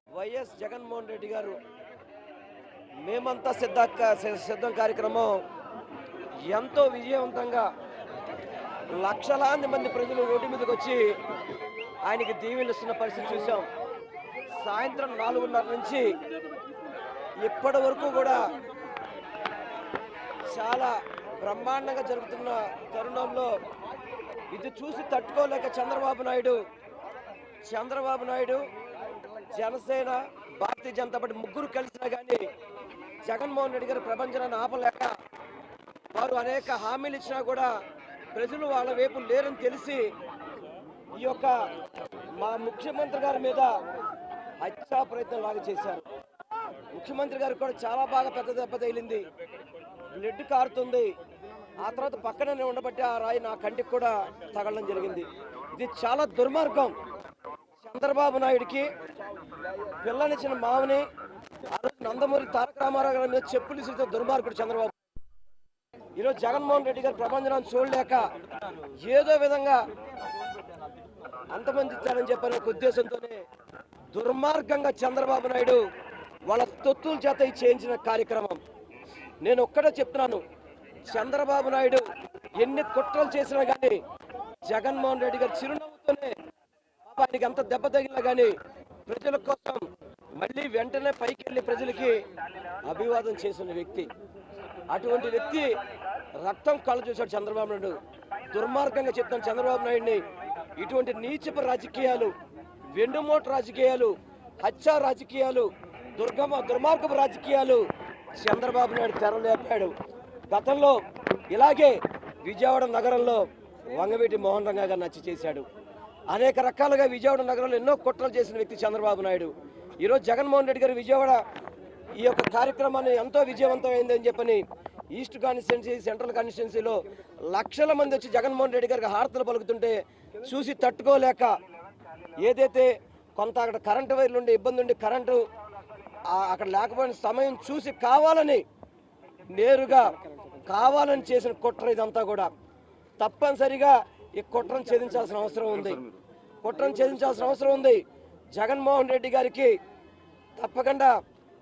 YS Jaganmohan Reddy గారు మేమంతా సిద్ధం కార్యక్రమం ఎంతో విజయవంతంగా లక్షలాది మంది ప్రజలు రోడ్డు మీదకి వచ్చి ఆయనకి దీవెనలు ఇస్తున్న పరిస్థితి చూసాం. సాయంత్రం 4:30 నుంచి ఇప్పటి వరకు కూడా చాలా బ్రహ్మాండంగా జరుగుతున్న తరుణంలో ఇది చూసి తట్టుకోలేక చంద్రబాబు నాయుడు జనసేన భారతీయ జనతా పార్టీ ముగ్గురు కలిసినా కానీ జగన్మోహన్ రెడ్డి గారి ప్రపంచాన్ని ఆపలేక వారు అనేక హామీలు ఇచ్చినా కూడా ప్రజలు వాళ్ళ వైపు లేరని తెలిసి ఈ యొక్క మా ముఖ్యమంత్రి గారి మీద హత్యా ప్రయత్నం లాగా చేశారు. ముఖ్యమంత్రి గారికి కూడా చాలా బాగా పెద్ద దెబ్బ తగిలింది, బ్లడ్ కారుతుంది. ఆ తర్వాత పక్కనే ఉండబట్టి ఆ రాయి నా కంటికి కూడా తగలడం జరిగింది. ఇది చాలా దుర్మార్గం. చంద్రబాబు నాయుడికి పిల్లనిచ్చిన మామని నందమూరి తారక రామారావు గారి మీద చెప్పులు ఇస్తే దుర్మార్గుడు చంద్రబాబు. ఈరోజు జగన్మోహన్ రెడ్డి గారి ప్రపంచాన్ని చూడలేక ఏదో విధంగా అంతమందించాలని చెప్పిన ఒక ఉద్దేశంతోనే దుర్మార్గంగా చంద్రబాబు నాయుడు వాళ్ళ తొత్తుల చేత చేయించిన కార్యక్రమం. నేను ఒక్కడే చెప్తున్నాను, చంద్రబాబు నాయుడు ఎన్ని కుట్రలు చేసినా కానీ జగన్మోహన్ రెడ్డి గారు చిరునవ్వుతోనే ఆయనకి అంత దెబ్బ తగిలినా కానీ ప్రజల కోసం మళ్ళీ వెంటనే పైకి వెళ్ళి ప్రజలకి అభివాదం చేసిన వ్యక్తి. అటువంటి వ్యక్తి రక్తం కళ్ళు చూశాడు చంద్రబాబు నాయుడు. దుర్మార్గంగా చెప్తాను చంద్రబాబు నాయుడిని. ఇటువంటి నీచపు రాజకీయాలు, వెండుమోటు రాజకీయాలు, హత్యా రాజకీయాలు, దుర్మార్గపు రాజకీయాలు చంద్రబాబు నాయుడు తెరలేపాడు. గతంలో ఇలాగే విజయవాడ నగరంలో వంగవీటి మోహన్ రంగా గారిని హత్య చేశాడు. అనేక రకాలుగా విజయవాడ నగరంలో ఎన్నో కుట్రలు చేసిన వ్యక్తి చంద్రబాబు నాయుడు. ఈరోజు జగన్మోహన్ రెడ్డి గారు విజయవాడ ఈ యొక్క కార్యక్రమాన్ని ఎంతో విజయవంతమైందని చెప్పని ఈస్ట్ కాన్స్టిట్యున్సీ, సెంట్రల్ కాన్స్టిట్యున్సీలో లక్షల మంది వచ్చి జగన్మోహన్ రెడ్డి గారికి హారతలు పలుకుతుంటే చూసి తట్టుకోలేక ఏదైతే కొంత అక్కడ కరెంటు వైర్లు ఉండి ఇబ్బంది ఉండి కరెంటు అక్కడ లేకపోయిన సమయం చూసి నేరుగా కావాలని చేసిన కుట్ర ఇదంతా కూడా. తప్పనిసరిగా ఈ కుట్రను ఛేదించాల్సిన అవసరం ఉంది. జగన్మోహన్ రెడ్డి గారికి తప్పకుండా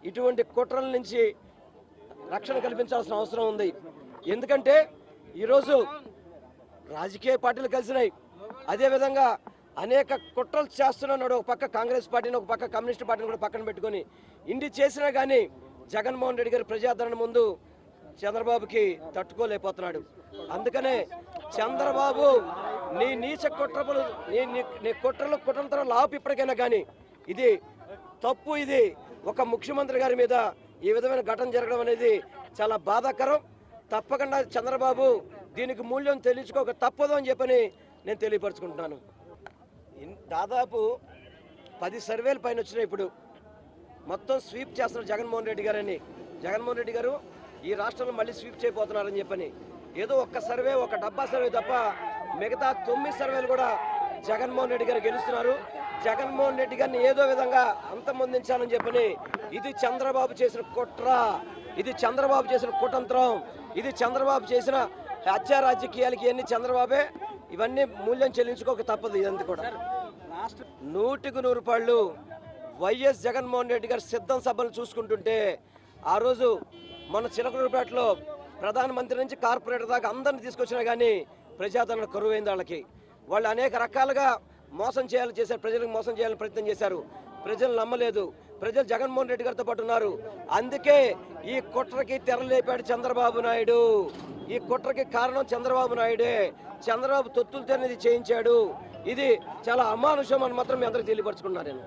ఇటువంటి కుట్రల నుంచి రక్షణ కల్పించాల్సిన అవసరం ఉంది. ఎందుకంటే ఈరోజు రాజకీయ పార్టీలు కలిసినాయి, అదేవిధంగా అనేక కుట్రలు చేస్తున్నాడు. ఒక పక్క కాంగ్రెస్ పార్టీని, ఒక పక్క కమ్యూనిస్ట్ పార్టీని కూడా పక్కన పెట్టుకొని ఇన్ని చేసినా కానీ జగన్మోహన్ రెడ్డి గారి ప్రజాదరణ ముందు చంద్రబాబుకి తట్టుకోలేకపోతున్నాడు. అందుకనే చంద్రబాబు నీ నీచ కుట్రలు, నీ కుట్రలు లాపు ఇప్పటికైనా కానీ ఇది తప్పు. ఇది ఒక ముఖ్యమంత్రి గారి మీద ఈ విధమైన ఘటన జరగడం అనేది చాలా బాధాకరం. తప్పకుండా చంద్రబాబు దీనికి మూల్యం తెలియచుకోక తప్పదు అని చెప్పని నేను తెలియపరచుకుంటున్నాను. దాదాపు 10 సర్వేలు పైన వచ్చినాయి. ఇప్పుడు మొత్తం స్వీప్ చేస్తున్నారు జగన్మోహన్ రెడ్డి గారని. జగన్మోహన్ రెడ్డి గారు ఈ రాష్ట్రంలో మళ్ళీ స్వీప్ చేయబోతున్నారని చెప్పని ఏదో ఒక్క సర్వే, ఒక డబ్బా సర్వే తప్ప మిగతా 9 సర్వేలు కూడా జగన్మోహన్ రెడ్డి గారు గెలుస్తున్నారు. జగన్మోహన్ రెడ్డి గారిని ఏదో విధంగా అంతమొందించాలని చెప్పని ఇది చంద్రబాబు చేసిన కుట్ర, ఇది చంద్రబాబు చేసిన కుతంత్రం, ఇది చంద్రబాబు చేసిన హత్యా రాజకీయాలకి ఇవన్నీ చంద్రబాబే ఇవన్నీ మూల్యం చెల్లించుకోక తప్పదు. ఇదంతా కూడా 100కు 100 రూపాయలు వైఎస్ జగన్మోహన్ రెడ్డి గారు సిద్ధం సభలు చూసుకుంటుంటే ఆ రోజు మన చిలకలూరుపేటలో ప్రధానమంత్రి నుంచి కార్పొరేటర్ దాకా అందరిని తీసుకొచ్చినా కానీ ప్రజాదరణ కరువైంది. వాళ్ళు అనేక రకాలుగా మోసం చేశారు, ప్రజలకు మోసం చేయాలని ప్రయత్నం చేశారు. ప్రజలు నమ్మలేదు. ప్రజలు జగన్మోహన్ రెడ్డి గారితో పాటు ఉన్నారు. అందుకే ఈ కుట్రకి తెరలేపాడు చంద్రబాబు నాయుడు. ఈ కుట్రకి కారణం చంద్రబాబు నాయుడే. చంద్రబాబు తొత్తులతో చేయించాడు. ఇది చాలా అమానుషం అని మాత్రం మీ అందరికీ తెలియపరచుకున్నాను నేను.